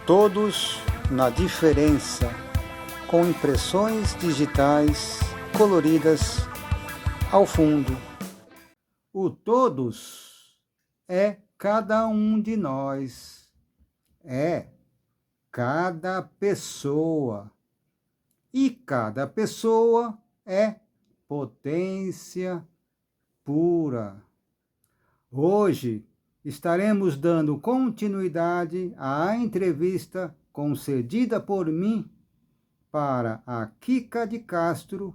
Todos na diferença, com impressões digitais coloridas ao fundo. O todos é cada um de nós, é cada pessoa, e cada pessoa é potência pura. Hoje estaremos dando continuidade à entrevista concedida por mim para a Kika de Castro,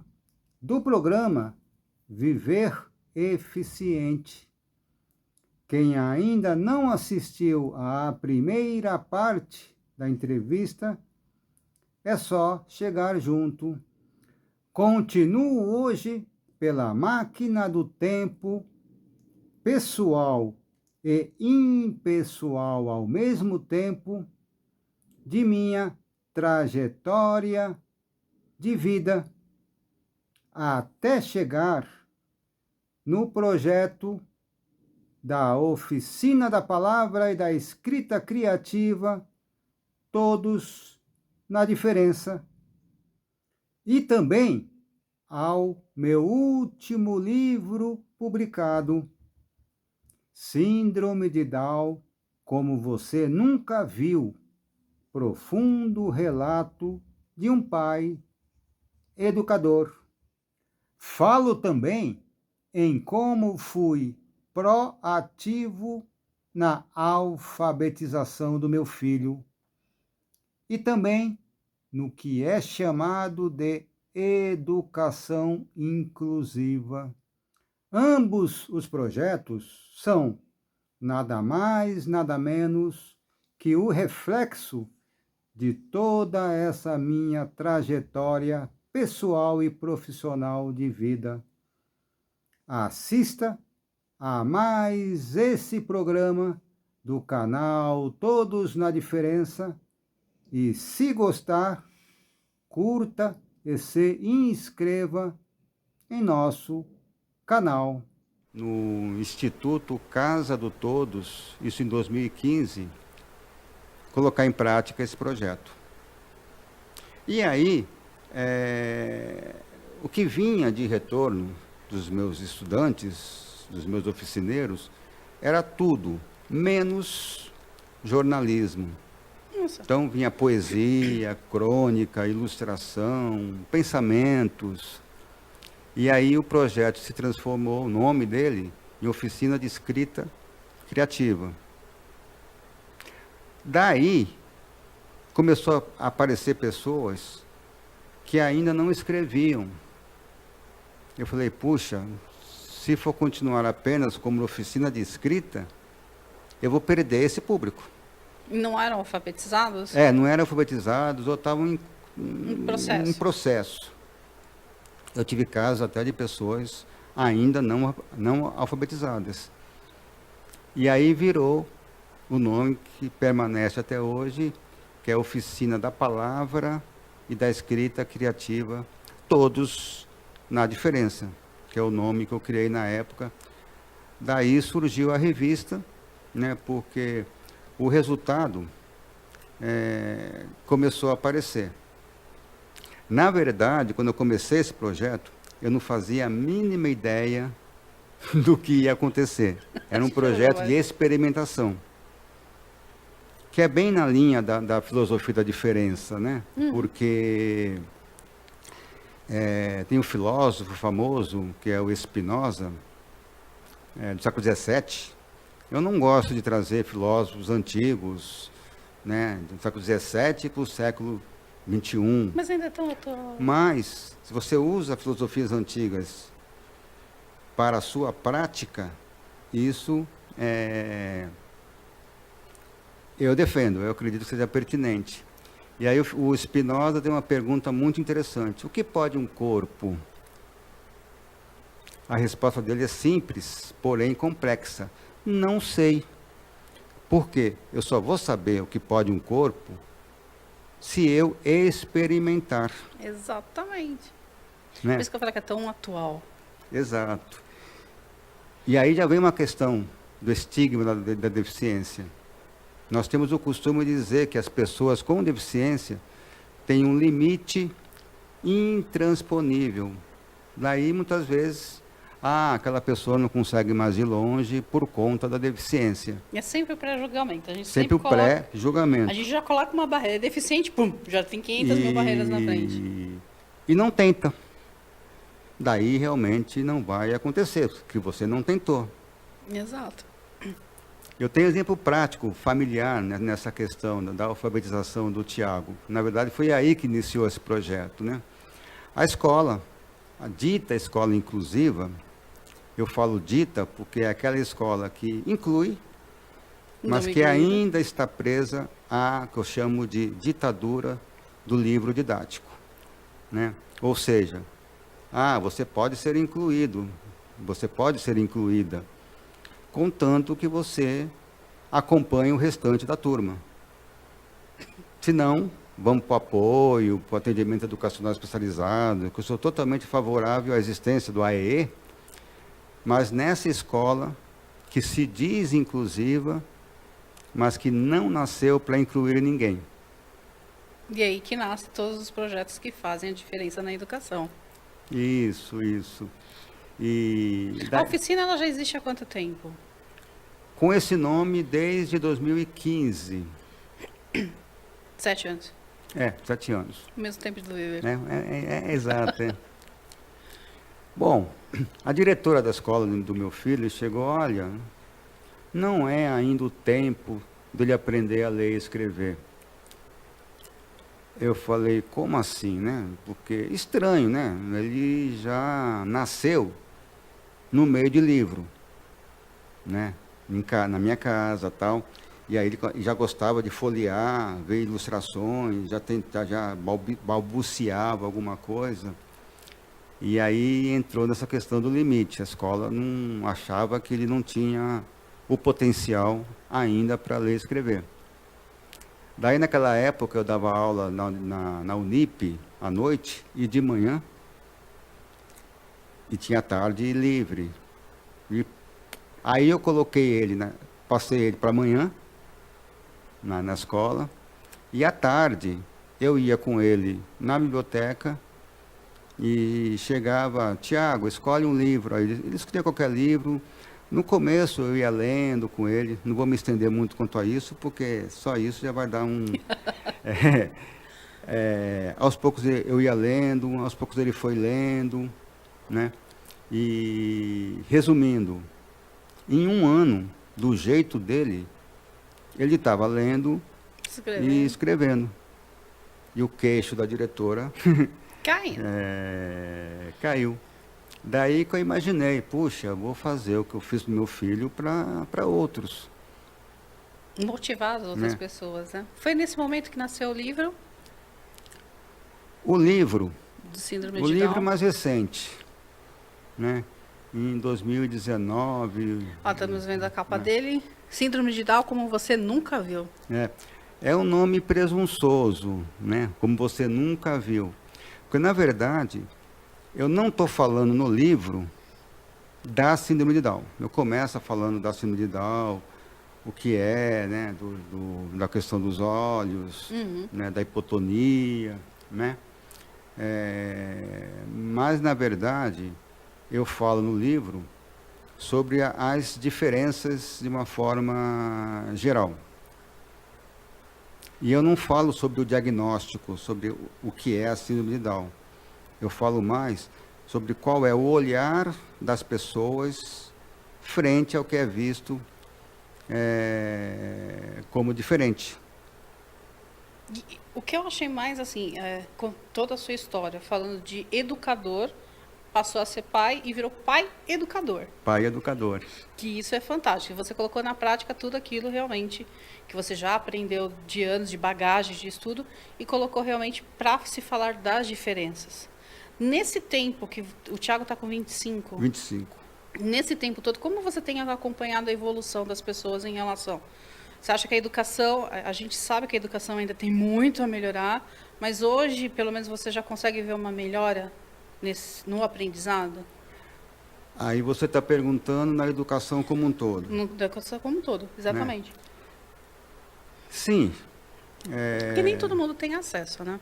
do programa Viver Eficiente. Quem ainda não assistiu à primeira parte da entrevista, é só chegar junto. Continuo hoje pela máquina do tempo, pessoal e impessoal ao mesmo tempo, de minha trajetória de vida, até chegar no projeto da Oficina da Palavra e da Escrita Criativa, todos na diferença, e também ao meu último livro publicado, Síndrome de Down, como você nunca viu, profundo relato de um pai educador. Falo também em como fui proativo na alfabetização do meu filho e também no que é chamado de educação inclusiva. Ambos os projetos são nada mais, nada menos que o reflexo de toda essa minha trajetória pessoal e profissional de vida. Assista a mais esse programa do canal Todos na Diferença e, se gostar, curta e se inscreva em nosso canal. No Instituto Casa do Todos, isso em 2015, colocar em prática esse projeto. E aí, o que vinha de retorno dos meus estudantes, dos meus oficineiros, era tudo, menos jornalismo. Nossa. Então vinha poesia, crônica, ilustração, pensamentos. E aí o projeto se transformou, o nome dele, em Oficina de Escrita Criativa. Daí começou a aparecer pessoas que ainda não escreviam. Eu falei, puxa, se for continuar apenas como oficina de escrita, eu vou perder esse público. Não eram alfabetizados? Não eram alfabetizados ou estavam em processo. Eu tive casos até de pessoas ainda não alfabetizadas. E aí virou o nome que permanece até hoje, que é a Oficina da Palavra e da Escrita Criativa, todos na diferença, que é o nome que eu criei na época. Daí surgiu a revista, né, porque o resultado começou a aparecer. Na verdade, quando eu comecei esse projeto, eu não fazia a mínima ideia do que ia acontecer. Era um projeto de experimentação, que é bem na linha da filosofia da diferença, né? Porque tem um filósofo famoso, que é o Spinoza, do século XVII. Eu não gosto de trazer filósofos antigos, né, do século XVII para o século XXI. Mas ainda estão atual. Mas, se você usa filosofias antigas para a sua prática, isso eu defendo, eu acredito que seja pertinente. E aí o Spinoza tem uma pergunta muito interessante. O que pode um corpo? A resposta dele é simples, porém complexa. Não sei. Por quê? Eu só vou saber o que pode um corpo se eu experimentar. Exatamente. Né? Por isso que eu falei que é tão atual. Exato. E aí já vem uma questão do estigma da deficiência. Nós temos o costume de dizer que as pessoas com deficiência têm um limite intransponível. Daí, muitas vezes, aquela pessoa não consegue mais ir longe por conta da deficiência. É sempre o pré-julgamento. A gente Sempre o pré-julgamento. A gente já coloca uma barreira. É deficiente, pum, já tem 500 mil barreiras na frente. E não tenta. Daí realmente não vai acontecer, porque você não tentou. Exato. Eu tenho exemplo prático, familiar, né, nessa questão da alfabetização do Tiago. Na verdade, foi aí que iniciou esse projeto, né? A escola, a dita escola inclusiva, eu falo dita porque é aquela escola que inclui, mas que ainda está presa à que eu chamo de ditadura do livro didático, né? Ou seja, você pode ser incluído, você pode ser incluída, contanto que você acompanhe o restante da turma. Se não, vamos para o apoio, para o atendimento educacional especializado, que eu sou totalmente favorável à existência do AEE, mas nessa escola que se diz inclusiva, mas que não nasceu para incluir ninguém. E aí que nascem todos os projetos que fazem a diferença na educação. Isso. A oficina ela já existe há quanto tempo? Com esse nome desde 2015. 7 anos. 7 anos. O mesmo tempo do viver. Exato. Bom, a diretora da escola do meu filho chegou, olha, não é ainda o tempo dele aprender a ler e escrever. Eu falei, como assim, né? Porque estranho, né? Ele já nasceu no meio de livro, né? Na minha casa, tal. E aí ele já gostava de folhear, ver ilustrações, já balbuciava alguma coisa. E aí entrou nessa questão do limite. A escola não achava que ele não tinha o potencial ainda para ler e escrever. Daí, naquela época, eu dava aula na Unip, à noite e de manhã, e tinha tarde livre. E aí eu coloquei ele, passei ele para amanhã, na escola, e à tarde eu ia com ele na biblioteca e chegava, Tiago, escolhe um livro. Aí ele escolhia qualquer livro. No começo eu ia lendo com ele, não vou me estender muito quanto a isso, porque só isso já vai dar um... aos poucos eu ia lendo, aos poucos ele foi lendo, né? E, resumindo, em um ano, do jeito dele, ele estava lendo e escrevendo. E o queixo da diretora caiu. Daí que eu imaginei, puxa, vou fazer o que eu fiz para o meu filho para outros. Motivar as outras pessoas, né? Foi nesse momento que nasceu o livro? O livro? Do Síndrome de Down? O livro mais recente, né? Em 2019. Estamos vendo a capa dele. Síndrome de Down como você nunca viu. É um nome presunçoso, né? Como você nunca viu. Porque, na verdade, eu não estou falando no livro da síndrome de Down. Eu começo falando da síndrome de Down, o que é, né? Da questão dos olhos, né? Da hipotonia, né? Mas, na verdade, eu falo no livro sobre as diferenças de uma forma geral. E eu não falo sobre o diagnóstico, sobre o que é a síndrome de Down. Eu falo mais sobre qual é o olhar das pessoas frente ao que é visto como diferente. E o que eu achei mais, assim, com toda a sua história, falando de educador, passou a ser pai e virou pai educador. Pai educador. Que isso é fantástico. Você colocou na prática tudo aquilo realmente que você já aprendeu de anos de bagagem, de estudo, e colocou realmente para se falar das diferenças. Nesse tempo que o Tiago está com 25. 25. Nesse tempo todo, como você tem acompanhado a evolução das pessoas em relação? Você acha que a educação, a gente sabe que a educação ainda tem muito a melhorar, mas hoje, pelo menos, você já consegue ver uma melhora no aprendizado? Aí você está perguntando na educação como um todo. Na educação como um todo, exatamente. Né? Sim. Porque nem todo mundo tem acesso, né?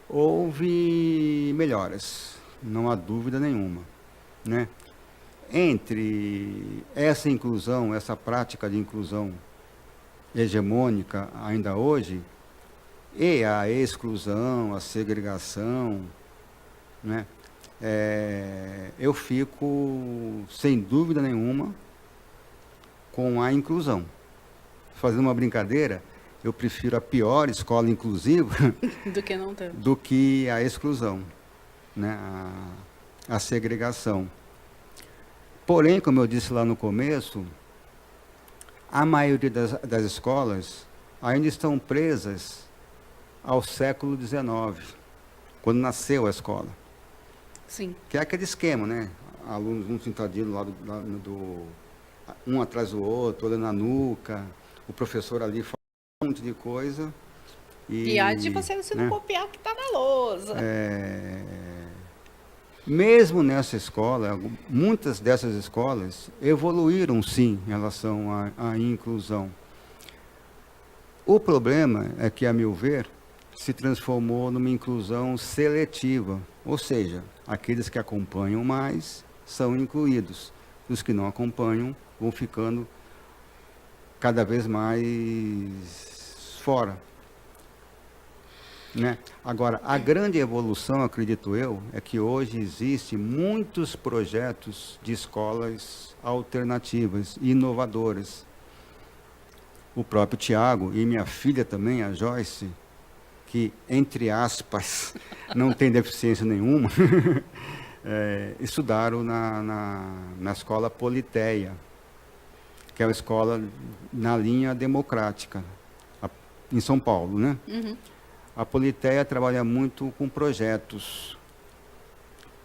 Houve melhoras, não há dúvida nenhuma, né? Entre essa inclusão, essa prática de inclusão hegemônica ainda hoje, e a exclusão, a segregação, né? Eu fico, sem dúvida nenhuma, com a inclusão. Fazendo uma brincadeira, eu prefiro a pior escola inclusiva do que não ter. do que a exclusão, né? A segregação. Porém, como eu disse lá no começo, a maioria das escolas ainda estão presas ao século XIX, quando nasceu a escola. Sim. Que é aquele esquema, né? Alunos um sentadinho um atrás do outro, olhando na nuca, o professor ali falando um monte de coisa. E aí de você não copiar o que está na lousa. Mesmo nessa escola, muitas dessas escolas evoluíram sim em relação à inclusão. O problema é que, a meu ver, se transformou numa inclusão seletiva, ou seja, aqueles que acompanham mais são incluídos, os que não acompanham vão ficando cada vez mais fora. Né? Agora, a grande evolução, acredito eu, é que hoje existem muitos projetos de escolas alternativas e inovadoras. O próprio Tiago e minha filha também, a Joyce, que, entre aspas, não tem deficiência nenhuma, estudaram na escola Politeia, que é uma escola na linha democrática, em São Paulo, né? Uhum. A Politeia trabalha muito com projetos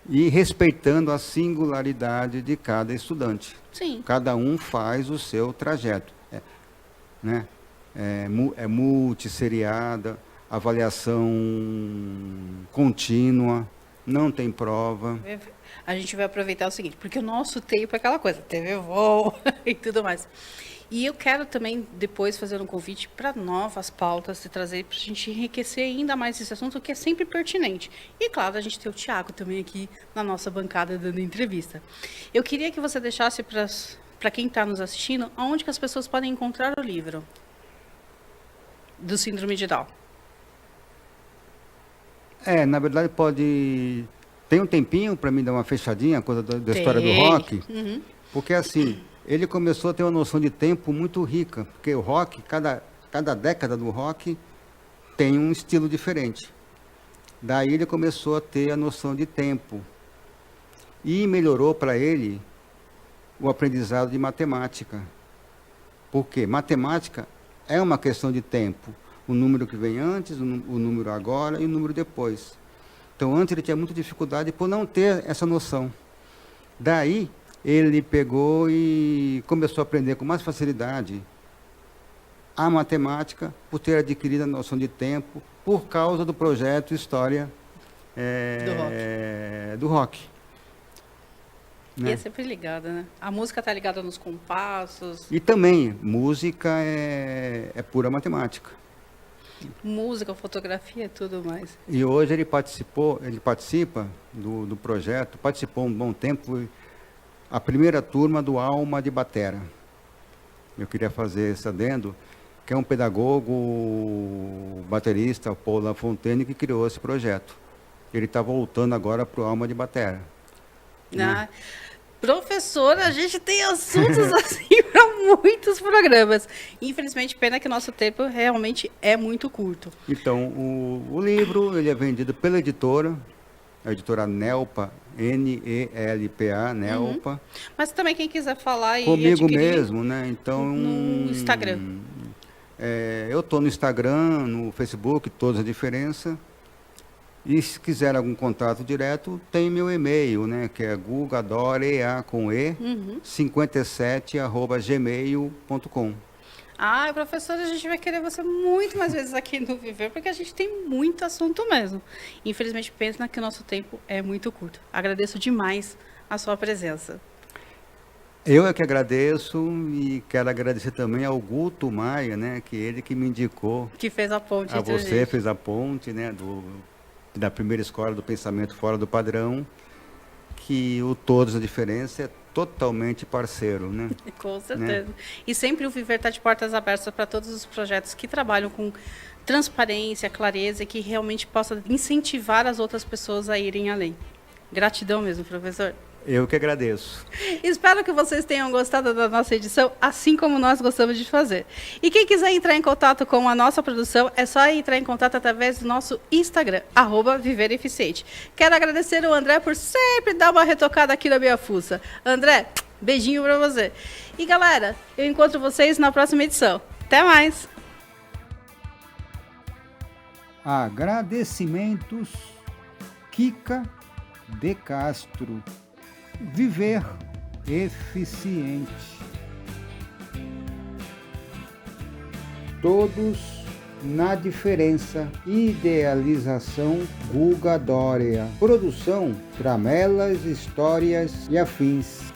e respeitando a singularidade de cada estudante. Sim. Cada um faz o seu trajeto. Né? É multisseriada, avaliação contínua, não tem prova. A gente vai aproveitar o seguinte, porque o nosso tempo é aquela coisa, TV Voo e tudo mais. E eu quero também, depois, fazer um convite para novas pautas e trazer para a gente enriquecer ainda mais esse assunto, que é sempre pertinente. E, claro, a gente tem o Tiago também aqui na nossa bancada dando entrevista. Eu queria que você deixasse para quem está nos assistindo, aonde que as pessoas podem encontrar o livro do Síndrome de Down. Na verdade, tem um tempinho para mim dar uma fechadinha, coisa da história do rock, porque assim... Ele começou a ter uma noção de tempo muito rica, porque o rock, cada década do rock tem um estilo diferente. Daí ele começou a ter a noção de tempo. E melhorou para ele o aprendizado de matemática. Por quê? Matemática é uma questão de tempo. O número que vem antes, o número agora e o número depois. Então, antes ele tinha muita dificuldade por não ter essa noção. Daí... ele pegou e começou a aprender com mais facilidade a matemática, por ter adquirido a noção de tempo, por causa do projeto História do Rock. Né? E é sempre ligada, né? A música está ligada nos compassos. E também, música é pura matemática. Música, fotografia, tudo mais. E hoje ele participa do projeto, participou um bom tempo... a primeira turma do Alma de Batera. Eu queria fazer esse adendo, que é um pedagogo, baterista, Paul Lafontaine, que criou esse projeto. Ele está voltando agora para o Alma de Batera. Né? Professora, a gente tem assuntos assim para muitos programas. Infelizmente, pena que o nosso tempo realmente é muito curto. Então, o livro ele é vendido pela editora, a editora Nelpa, Nelpa, Nelpa. Mas também quem quiser falar e comigo mesmo, né? Então, no Instagram. Eu estou no Instagram, no Facebook, todas a diferença. E se quiser algum contato direto, tem meu e-mail, né? Que é gugadore57@gmail.com. Professora, a gente vai querer você muito mais vezes aqui no Viver, porque a gente tem muito assunto mesmo. Infelizmente, pensa que o nosso tempo é muito curto. Agradeço demais a sua presença. Eu é que agradeço e quero agradecer também ao Guto Maia, né, que ele que me indicou. Que fez a ponte A entre a você gente. fez a ponte, né, da primeira escola do pensamento fora do padrão, que o Todos a Diferença é totalmente parceiro, né? Com Né? certeza. E sempre o Viver está de portas abertas para todos os projetos que trabalham com transparência, clareza e que realmente possa incentivar as outras pessoas a irem além. Gratidão mesmo, professor. Eu que agradeço. Espero que vocês tenham gostado da nossa edição, assim como nós gostamos de fazer. E quem quiser entrar em contato com a nossa produção, é só entrar em contato através do nosso Instagram, @vivereficiente. Quero agradecer o André por sempre dar uma retocada aqui na minha fuça. André, beijinho pra você. E galera, eu encontro vocês na próxima edição. Até mais! Agradecimentos, Kika de Castro. Viver eficiente. Todos na diferença. Idealização Guga Dória. Produção Tramelas, Histórias e Afins.